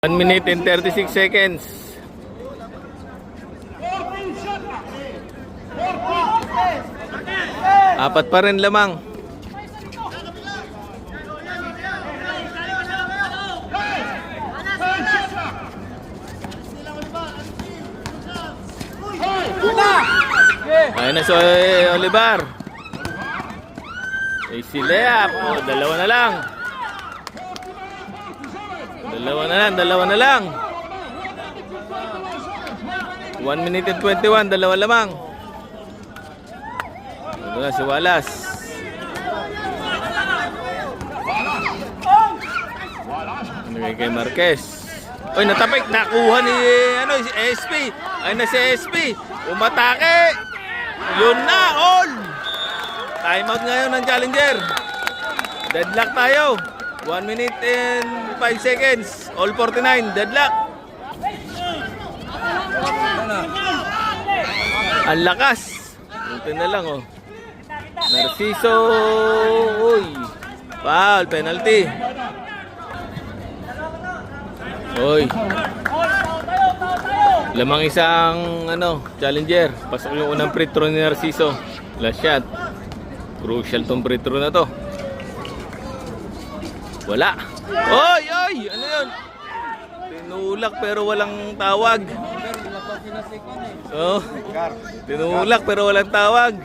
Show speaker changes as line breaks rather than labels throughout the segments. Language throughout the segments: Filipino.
1 minute and 36 seconds. Apat pa rin lamang. Ayun na si Olivar. Easy layup. Dalawa na lang. Dalawa na lang. 1 minute and 21, dalawa lamang. Ito na si Wallace. Kay Marquez. Oy, natapik, nakuha ni si SP. Ay na si SP. Umatake. Yun na, all. Timeout ngayon ng challenger. Deadlock tayo. 1 minute and 5 seconds. All 49, deadlock. Ang lakas. Buti na lang, oh. Narciso. Uy. Foul, penalty. Uy. Lamang isang challenger. Pasok yung unang free throw ni Narciso. Last shot. Crucial tong free throw na to. Wala. Oy, oy! Ano yun? Tinulak pero walang tawag. Oh, tinulak pero walang tawag.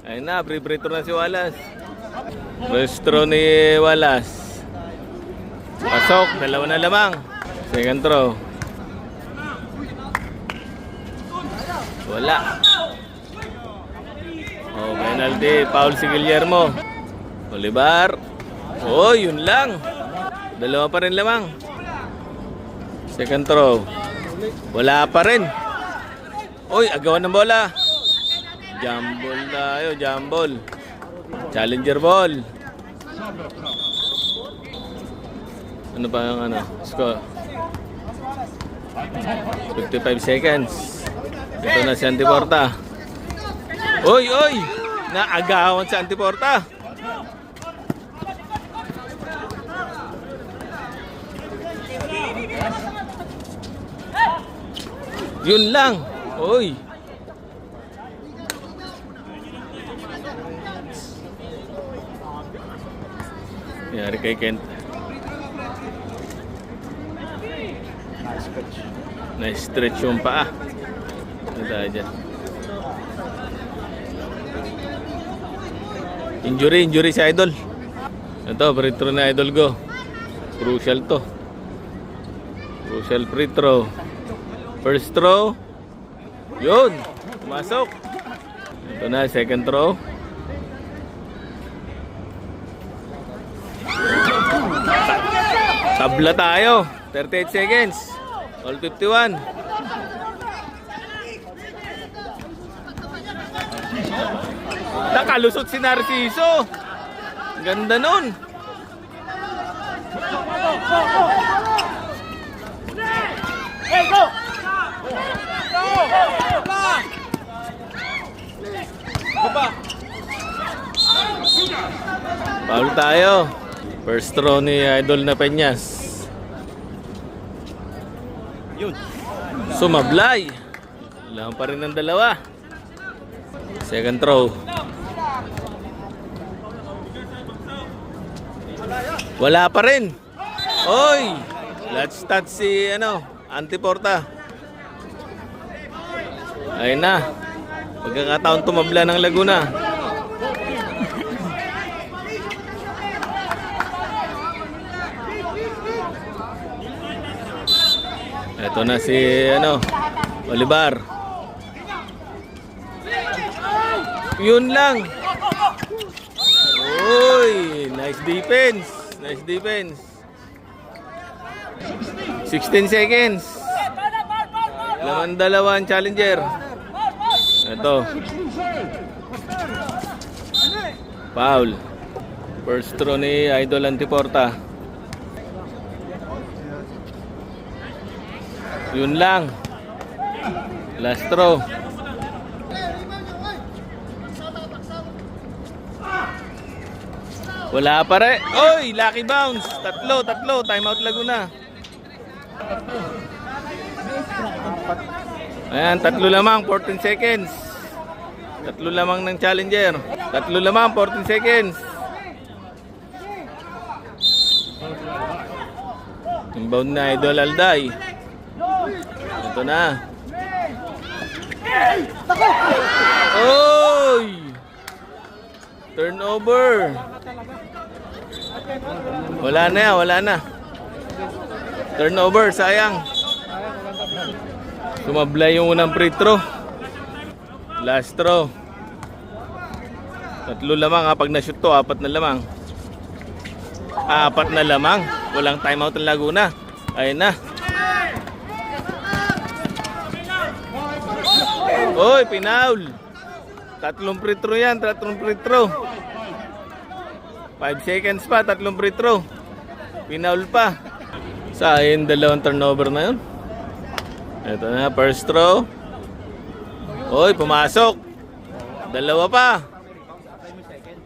Ayun na, free throw na si Wallace. First throw ni Wallace. Pasok, dalawa na lamang. Second throw. Wala. Oh, penalty. Foul si Guillermo. Olivar. Oh, yun lang. Dalawa pa rin lamang. Second throw. Wala pa rin. Oy, agawan ng bola. Jambol tayo, jambol. Challenger ball. Ano pa ang score? 55 seconds. Ito na si Antiporta. Oy, oy! Naagawan si Antiporta. Yun lang. Oy. Yari kay Kent. Nice stretch yung paa. Ano tayo dyan? Injury si Idol. Ito, free throw na Idol go. Crucial to. Crucial free throw. First throw. Yun. Pumasok. Ito na, second throw. Tabla tayo. 38 seconds. All 51. Nakalusot si Narciso. Ganda nun.
Hey, go!
Foul tayo. First throw ni Idol na Peñas. Sumablay. Lang pa rin ng dalawa. Second throw. Wala pa rin. Oy! Let's start si Antiporta. Ayun na. Pagkakataon tumabla ng Laguna. Ito na si Olivar. Yun lang. Uy, nice defense. Nice defense. 16 seconds. Laman dalawang challenger. Ito. Foul. First throw ni Idol Antiporta. Yun lang. Last throw. Wala pa rin. Oy, lucky bounce. Tatlo. Timeout Laguna. Ayan, 3 lamang, 14 seconds. 3 lamang ng challenger. 3 lamang, 14 seconds. Inbound na Idol Alday. Ito na. Oy! Turnover. Wala na yan, wala na. Turnover, sayang. Sumablay yung unang free throw. Last throw. 3 lamang ha. Pag na-shoot to, 4 na lamang. 4 na lamang. Walang timeout ng Laguna. Ayun na. Oy, pinaul. 3 free throw yan. 3 free throw. 5 seconds pa. 3 free throw. Pinaul pa. Sayang 2 turnover na yun. Ito na, first throw. Oy, pumasok. 2 pa.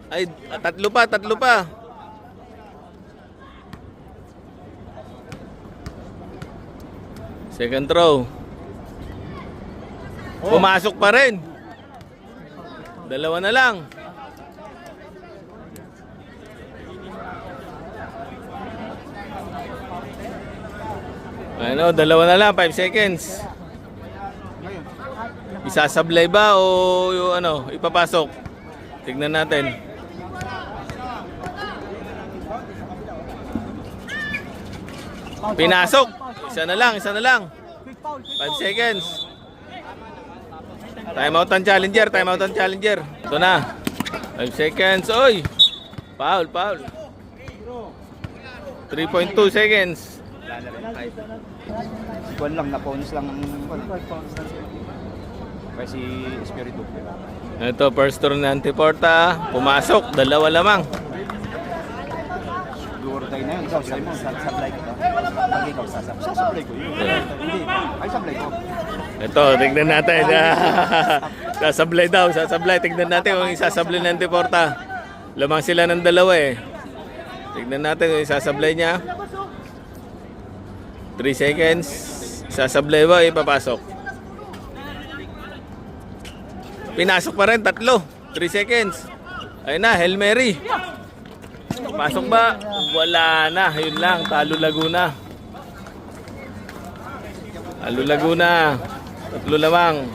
Ay, 3 pa, 3 pa. Second throw. Pumasok pa rin. 2 na lang. Ano, 2 na lang, 5 seconds. Isasablay ba o yung ano, ipapasok? Tignan natin. Pinasok. Isa na lang, isa na lang. 5 seconds. Timeout ang challenger, timeout ang challenger. Ito na. 5 seconds. Oy. Foul, foul. 3.2 seconds.
Buwan lang, na-bonus lang ang kaya si Espiritu.
Ito, first turn ng Antiporta. Pumasok, 2 lamang.
Siguro tayo na yun. Ikaw, sabi mo, sasablay ko. Pag ikaw, sasablay ko yun. Hindi, ay sablay ko.
Ito, tignan natin. Sasablay daw, sasablay. Tignan natin kung isasablay ng Antiporta. Lamang sila ng 2 eh. Tignan natin kung isasablay niya. 3 seconds. Sasablay ba, ipapasok. Pinasok pa rin, 3. 3 seconds. Ayun na, Hail Mary. Pasok ba? Wala na. Yun lang, talo Laguna. Talo Laguna. 3 lamang.